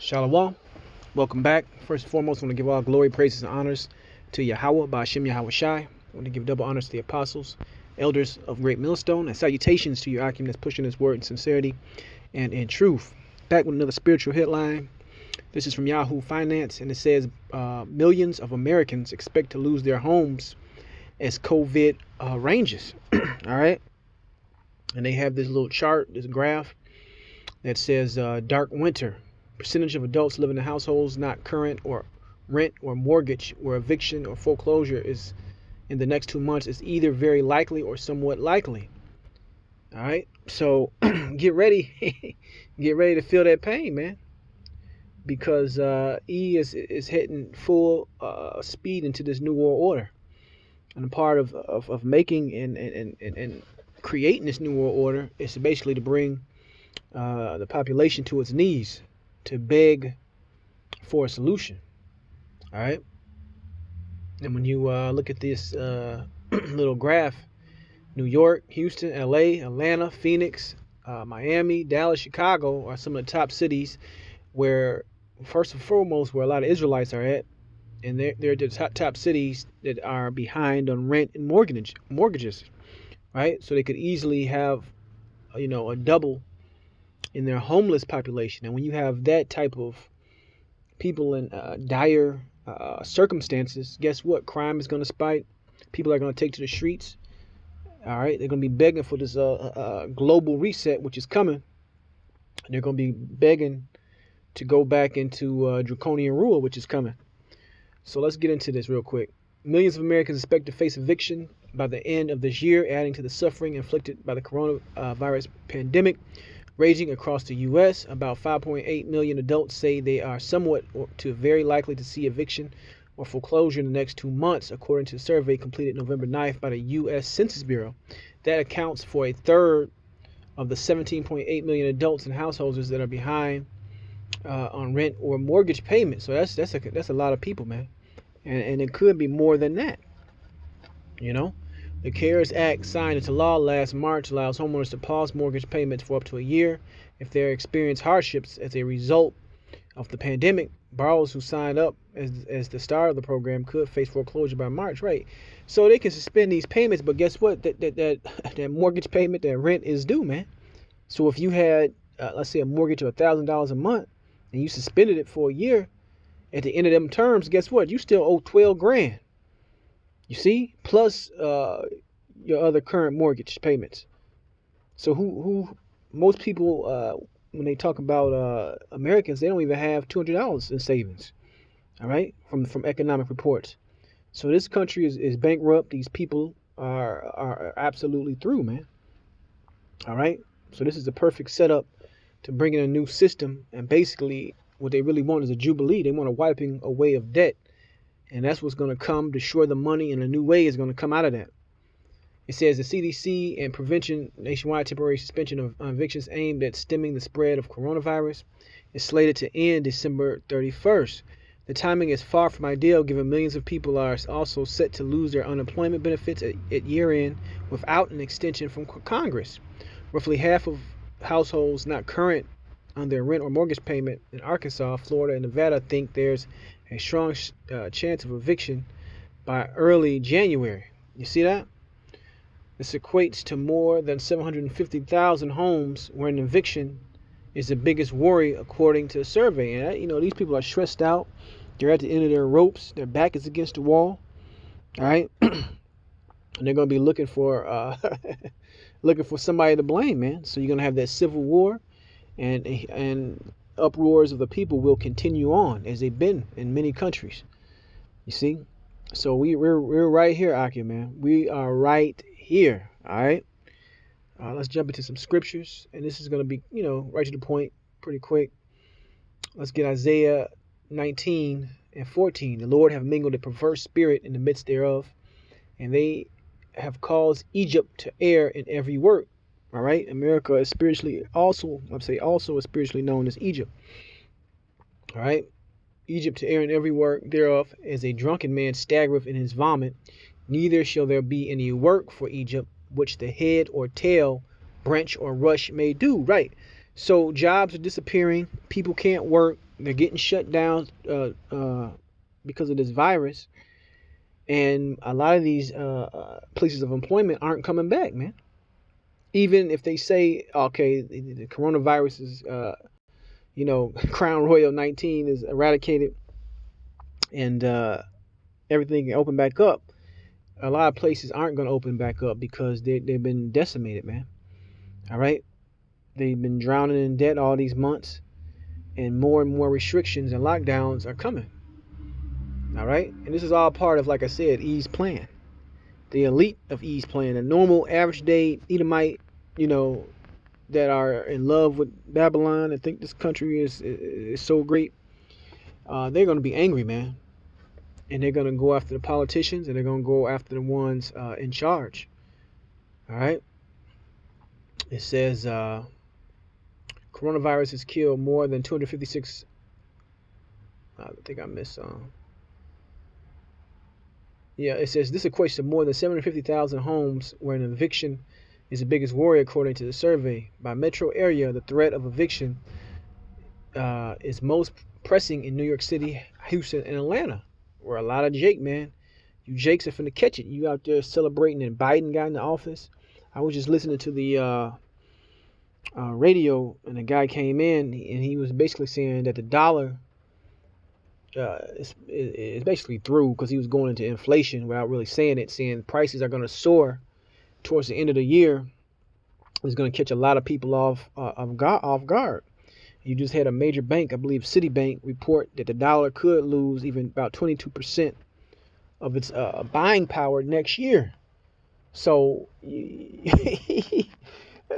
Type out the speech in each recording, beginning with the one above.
Shalom. Welcome back. First and foremost, I want to give all glory, praises, and honors to Yahweh, Ba'ashem Yahweh Shai. I want to give double honors to the apostles, elders of Great Millstone, and salutations to your Akim that's pushing this word in sincerity and in truth. Back with another spiritual headline. This is from Yahoo Finance, and it says millions of Americans expect to lose their homes as COVID ranges. All right. And they have this little chart, this graph that says dark winter. Percentage of adults living in households not current or rent or mortgage where eviction or foreclosure is in the next 2 months is either very likely or somewhat likely. All right, so get ready get ready to feel that pain, man, because E is hitting full speed into this new world order, and a part of making and creating this new world order is basically to bring the population to its knees, to beg for a solution. All right. And when you look at this little graph, New York, Houston, LA, Atlanta, Phoenix, Miami, Dallas, Chicago are some of the top cities where, first and foremost, where a lot of Israelites are at. And they're the top cities that are behind on rent and mortgages, right? So they could easily have, a double in their homeless population. And when you have that type of people in dire circumstances, guess what? Crime is going to spike. People are going to take to the streets. All right, they're going to be begging for this global reset, which is coming. And they're going to be begging to go back into draconian rule, which is coming. So let's get into this real quick. Millions of Americans expect to face eviction by the end of this year, adding to the suffering inflicted by the coronavirus pandemic raging across the U.S. About 5.8 million adults say they are somewhat to very likely to see eviction or foreclosure in the next 2 months, according to a survey completed November 9th by the U.S. Census Bureau. That accounts for a third of the 17.8 million adults and households that are behind on rent or mortgage payments. So that's a lot of people, man, and it could be more than that. The CARES Act, signed into law last March, allows homeowners to pause mortgage payments for up to a year if they experience hardships as a result of the pandemic. Borrowers who signed up as the start of the program could face foreclosure by March, right? So they can suspend these payments, but guess what? That mortgage payment, that rent is due, man. So if you had, let's say, a mortgage of $1,000 a month and you suspended it for a year, at the end of them terms, guess what? You still owe 12 grand. You see, plus your other current mortgage payments. So who most people, when they talk about Americans, they don't even have $200 in savings. All right, from economic reports. So this country is bankrupt. These people are absolutely through, man. All right. So this is the perfect setup to bring in a new system. And basically, what they really want is a jubilee. They want a wiping away of debt. And that's what's going to come, destroy the money, and a new way is going to come out of that. It says the CDC and prevention nationwide temporary suspension of evictions aimed at stemming the spread of coronavirus is slated to end December 31st. The timing is far from ideal, given millions of people are also set to lose their unemployment benefits at year end without an extension from Congress. Roughly half of households not current on their rent or mortgage payment in Arkansas, Florida, and Nevada think there's a strong chance of eviction by early January. You see that? This equates to more than 750,000 homes where an eviction is the biggest worry, according to the survey. And these people are stressed out. They're at the end of their ropes. Their back is against the wall. All right, and they're going to be looking for somebody to blame, man. So you're going to have that civil war, and uproars of the people will continue on as they've been in many countries. You see, so we're right here, Akim, man. We are right here. All right. Let's jump into some scriptures, and this is going to be, right to the point, pretty quick. Let's get Isaiah 19:14. The Lord have mingled a perverse spirit in the midst thereof, and they have caused Egypt to err in every work. All right, America is also spiritually known as Egypt. All right, Egypt to err in every work thereof, as a drunken man staggereth in his vomit. Neither shall there be any work for Egypt, which the head or tail, branch or rush may do. Right. So jobs are disappearing. People can't work. They're getting shut down because of this virus, and a lot of these places of employment aren't coming back, man. Even if they say, okay, the coronavirus is, Crown Royal 19 is eradicated and everything can open back up, a lot of places aren't going to open back up because they've been decimated, man. All right? They've been drowning in debt all these months, and more restrictions and lockdowns are coming. All right? And this is all part of, like I said, E's plan. The elite of E's plan. A normal, average day Edomite, that are in love with Babylon and think this country is so great, they're going to be angry, man. And they're going to go after the politicians, and they're going to go after the ones in charge. All right? It says coronavirus has killed more than 256. I think I missed some. Yeah, it says this equates to more than 750,000 homes where an eviction is the biggest worry, according to the survey. By metro area, the threat of eviction is most pressing in New York City, Houston, and Atlanta, where a lot of Jake, man. You Jakes are finna catch it. You out there celebrating and Biden got in the office. I was just listening to the radio, and a guy came in, and he was basically saying that the dollar is basically through, because he was going into inflation without really saying it, saying prices are going to soar towards the end of the year. It's going to catch a lot of people off guard. You just had a major bank, I believe Citibank, report that the dollar could lose even about 22% of its buying power next year. So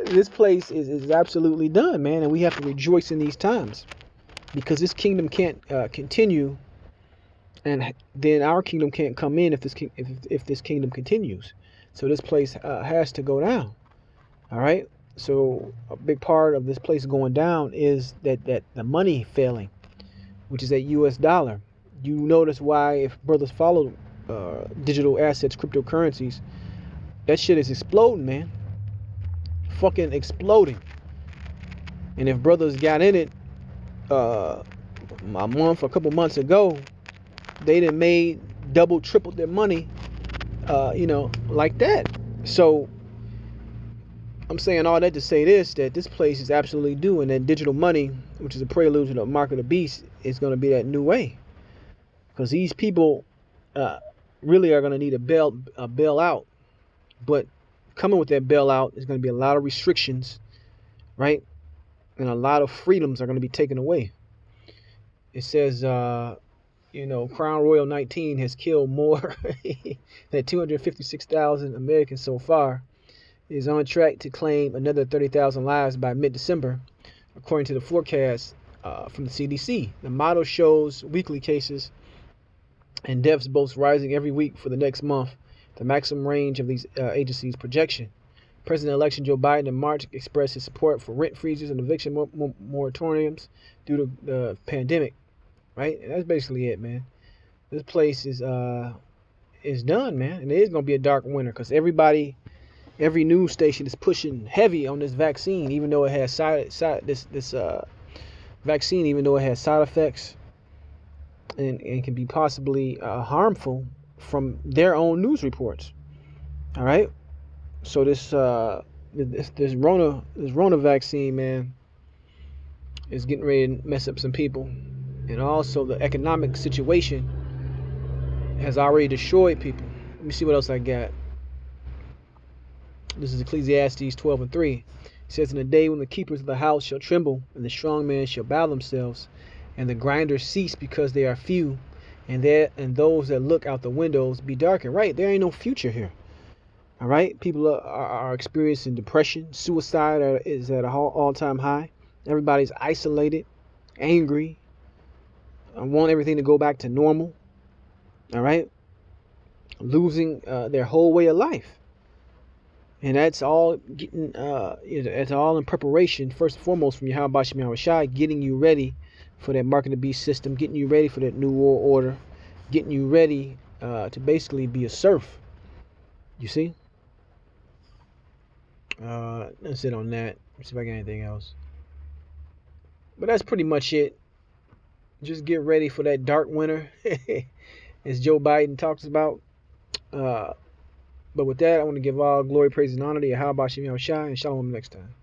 this place is absolutely done, man, and we have to rejoice in these times, because this kingdom can't continue, and then our kingdom can't come in if this kingdom continues. So this place has to go down. All right. So a big part of this place going down is that the money failing, which is that U.S. dollar. You notice why, if brothers follow digital assets, cryptocurrencies, that shit is exploding, man. Fucking exploding. And if brothers got in it a couple months ago, they done made double, triple their money, like that. So I'm saying all that to say this, that this place is absolutely due, and that digital money, which is a prelude to the mark of the beast, is going to be that new way. Because these people really are going to need a bailout. But coming with that bailout is going to be a lot of restrictions, right? And a lot of freedoms are going to be taken away. It says, Crown Royal 19 has killed more than 256,000 Americans so far. Is on track to claim another 30,000 lives by mid-December, according to the forecast from the CDC. The model shows weekly cases and deaths both rising every week for the next month, the maximum range of these agencies' projection. President-elect Joe Biden in March expressed his support for rent freezes and eviction moratoriums due to the pandemic, right? And that's basically it, man. This place is done, man, and it is going to be a dark winter, because every news station is pushing heavy on this vaccine, even though it has vaccine, even though it has side effects and can be possibly harmful from their own news reports. All right, so this Rona vaccine, man, is getting ready to mess up some people, and also the economic situation has already destroyed people. Let me see what else I got. This is Ecclesiastes 12:3. It says, in the day when the keepers of the house shall tremble, and the strong men shall bow themselves, and the grinders cease because they are few, and those that look out the windows be darkened. Right? There ain't no future here. All right? People are experiencing depression. Suicide is at an all-time high. Everybody's isolated, angry, want everything to go back to normal. All right? Losing their whole way of life. And that's all getting, it's all in preparation, first and foremost, from Yahweh Shem Yahweh Shai, getting you ready for that mark of the beast system, getting you ready for that new world order, getting you ready to basically be a serf. You see? That's it on that. Let's see if I got anything else. But that's pretty much it. just get ready for that dark winter, as Joe Biden talks about. But with that, I want to give all glory, praise, and honor to Yahweh Shem Shai, and Shalom next time.